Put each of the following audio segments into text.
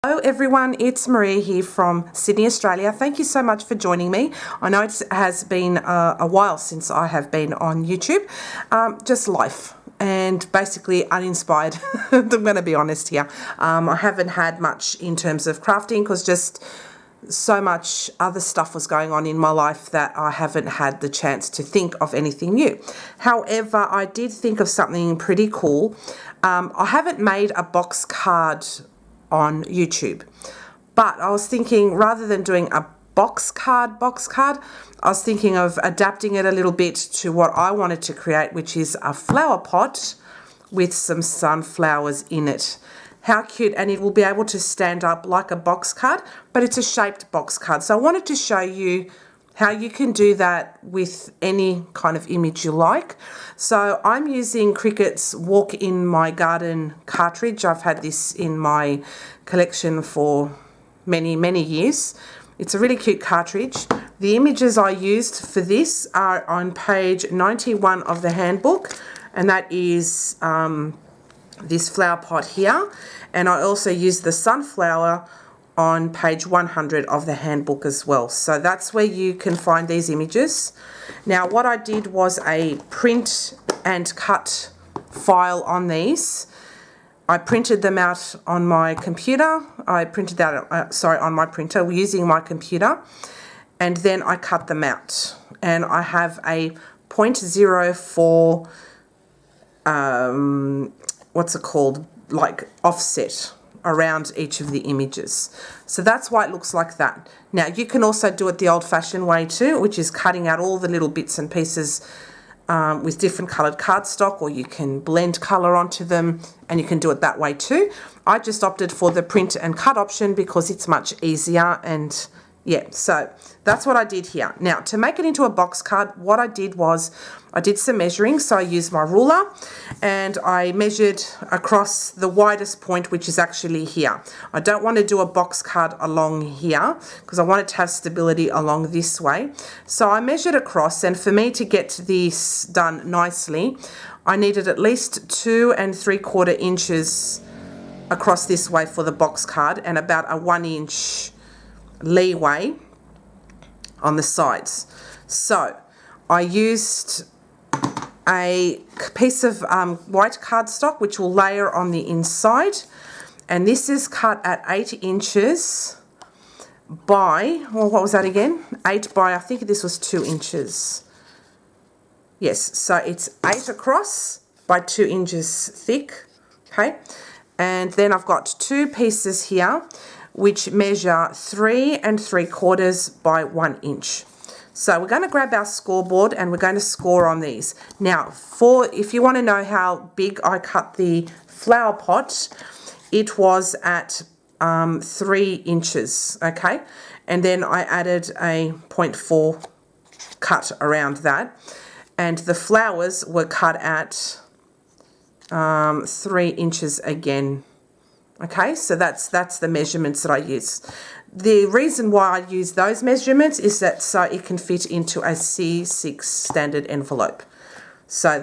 Hello everyone, it's Maria here from Sydney, Australia. Thank you so much for joining me. I know it has been a while since I have been on YouTube. Just life and basically uninspired. I'm going to be honest here. I haven't had much in terms of crafting because just so much other stuff was going on in my life that I haven't had the chance to think of anything new. However, I did think of something pretty cool. I haven't made a box card on YouTube, but I was thinking rather than doing a box card, I was thinking of adapting it a little bit to what I wanted to create, which is a flower pot with some sunflowers in it. How cute, and it will be able to stand up like a box card, but it's a shaped box card. So I wanted to show you how you can do that with any kind of image you like. So I'm using Cricut's Walk in My Garden cartridge. I've had this in my collection for many years. It's a really cute cartridge. The images I used for this are on page 91 of the handbook, and that is this flower pot here. And I also used the sunflower on page 100 of the handbook as well. So that's where you can find these images. Now what I did was a print and cut file on these. I printed them out on my computer. I printed that, on my printer using my computer, and then I cut them out. And I have a 0.04, what's it called, like offset around each of the images. So that's why it looks like that. Now you can also do it the old-fashioned way too, which is cutting out all the little bits and pieces with different coloured cardstock, or you can blend colour onto them, and you can do it that way too. I just opted for the print and cut option because it's much easier, and yeah, so that's what I did here. Now to make it into a box card, what I did was I did some measuring. So I used my ruler and I measured across the widest point, which is actually here. I don't want to do a box card along here because I want it to have stability along this way. So I measured across, and for me to get this done nicely, I needed at least 2 3/4 inches across this way for the box card, and about a 1 inch leeway on the sides. So I used a piece of white cardstock which will layer on the inside, and this is cut at 8 inches by, well, what was that again? 8 by, I think this was 2 inches. Yes, so it's 8 across by 2 inches thick, okay? And then I've got 2 pieces here which measure 3 3/4 by 1 inch. So we're going to grab our scoreboard and we're going to score on these. Now, if you want to know how big I cut the flower pot, it was at 3 inches, okay? And then I added a 0.4 cut around that. And the flowers were cut at 3 inches again. Okay, so that's the measurements that I use. The reason why I use those measurements is that so it can fit into a C6 standard envelope. So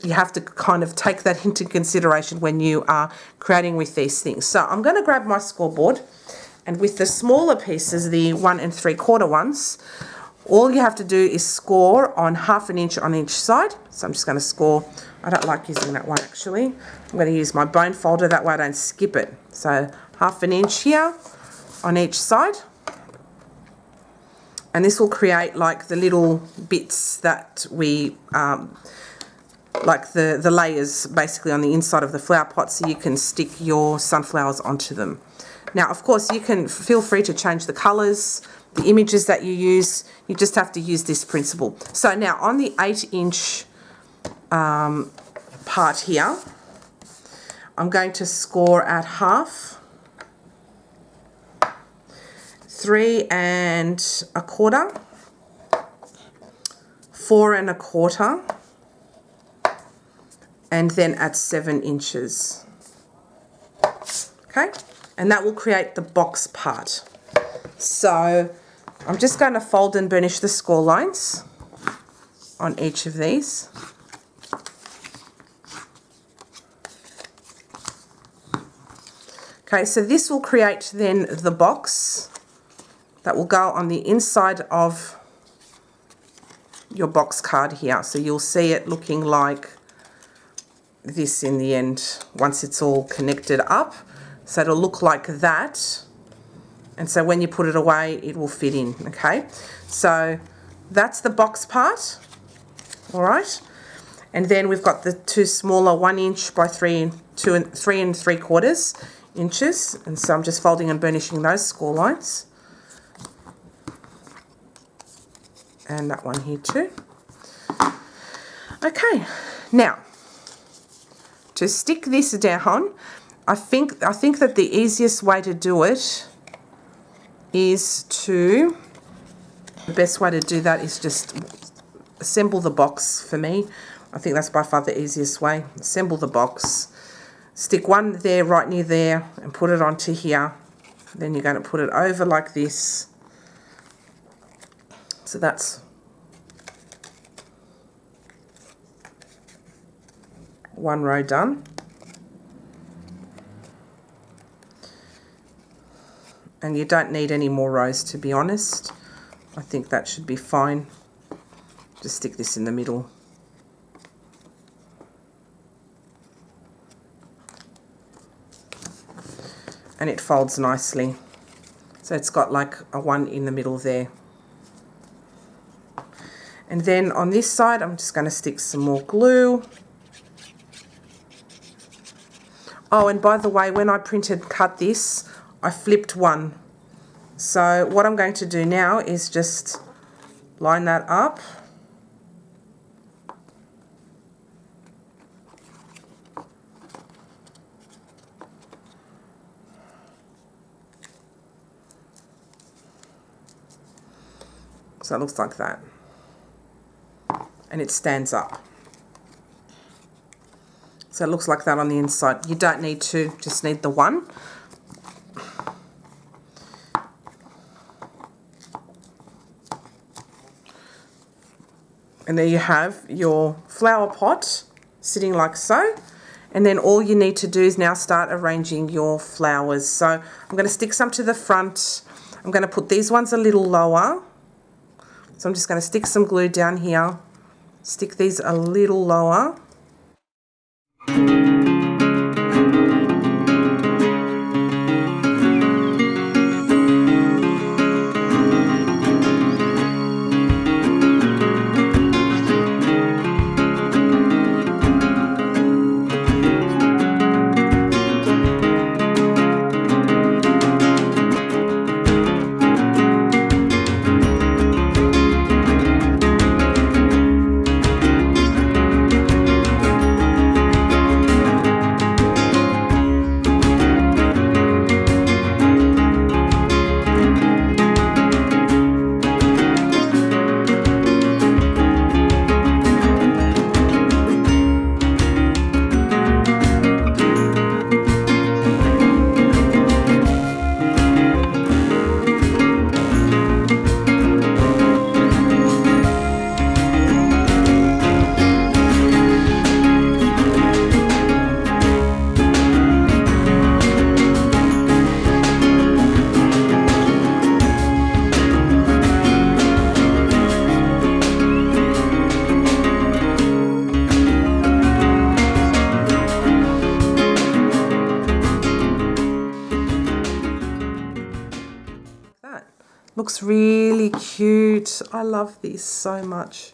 you have to kind of take that into consideration when you are creating with these things. So I'm going to grab my scoreboard, and with the smaller pieces, the 1 3/4 ones, all you have to do is score on 1/2 inch on each side. So I'm just going to score. I don't like using that one actually. I'm going to use my bone folder, that way I don't skip it. So 1/2 inch here on each side. And this will create like the little bits that we, like the layers basically on the inside of the flower pot, so you can stick your sunflowers onto them. Now, of course, you can feel free to change the colours, the images that you use. You just have to use this principle. So now on the 8 inch part here, I'm going to score at 1/2, 3 1/4, 4 1/4, and then at 7 inches. Okay, and that will create the box part. So I'm just going to fold and burnish the score lines on each of these. Okay, so this will create then the box that will go on the inside of your box card here. So you'll see it looking like this in the end once it's all connected up. So it'll look like that. And so when you put it away, it will fit in, okay? So that's the box part, all right? And then we've got the two smaller 1 inch by 3 3¾ inches. And so I'm just folding and burnishing those score lines. And that one here too. Okay, now to stick this down, I think that the easiest way to do it is the best way to do that is just assemble the box for me. I think that's by far the easiest way. Assemble the box, stick one there right near there and put it onto here. Then you're going to put it over like this. So that's one row done. And you don't need any more rows, to be honest. I think that should be fine. Just stick this in the middle. And it folds nicely. So it's got like a one in the middle there. And then on this side, I'm just going to stick some more glue. Oh, and by the way, when I cut this, I flipped one. So what I'm going to do now is just line that up. So it looks like that. And it stands up. So it looks like that on the inside. You don't need two, just need the one. And there you have your flower pot sitting like so. And then all you need to do is now start arranging your flowers. So I'm going to stick some to the front. I'm going to put these ones a little lower. So I'm just going to stick some glue down here. Stick these a little lower. Looks really cute. I love this so much.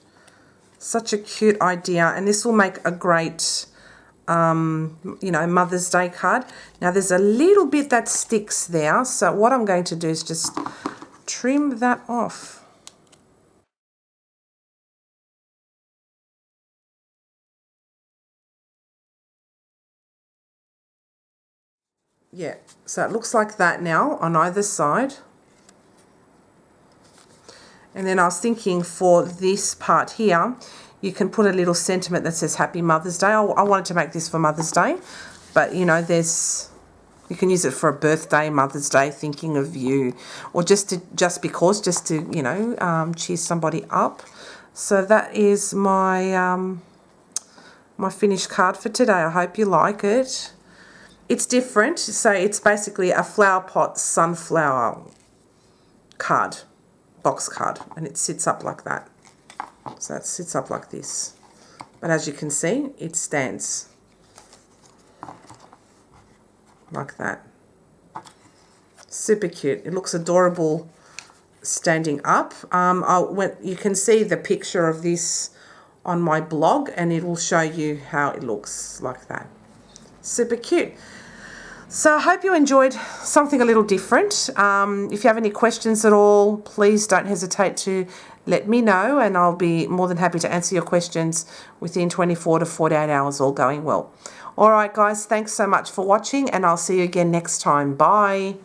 Such a cute idea, and this will make a great you know, Mother's Day card. Now there's a little bit that sticks there, so what I'm going to do is just trim that off. Yeah, so it looks like that now on either side. And then I was thinking for this part here, you can put a little sentiment that says Happy Mother's Day. I wanted to make this for Mother's Day, but you know, you can use it for a birthday, Mother's Day, thinking of you, or just to you know, cheer somebody up. So that is my my finished card for today. I hope you like it. It's different. So it's basically a flower pot sunflower card, box card, and it sits up like that. So it sits up like this. But as you can see, it stands like that. Super cute. It looks adorable standing up. You can see the picture of this on my blog, and it will show you how it looks like that. Super cute. So I hope you enjoyed something a little different. If you have any questions at all, please don't hesitate to let me know, and I'll be more than happy to answer your questions within 24 to 48 hours, all going well. All right, guys, thanks so much for watching, and I'll see you again next time. Bye.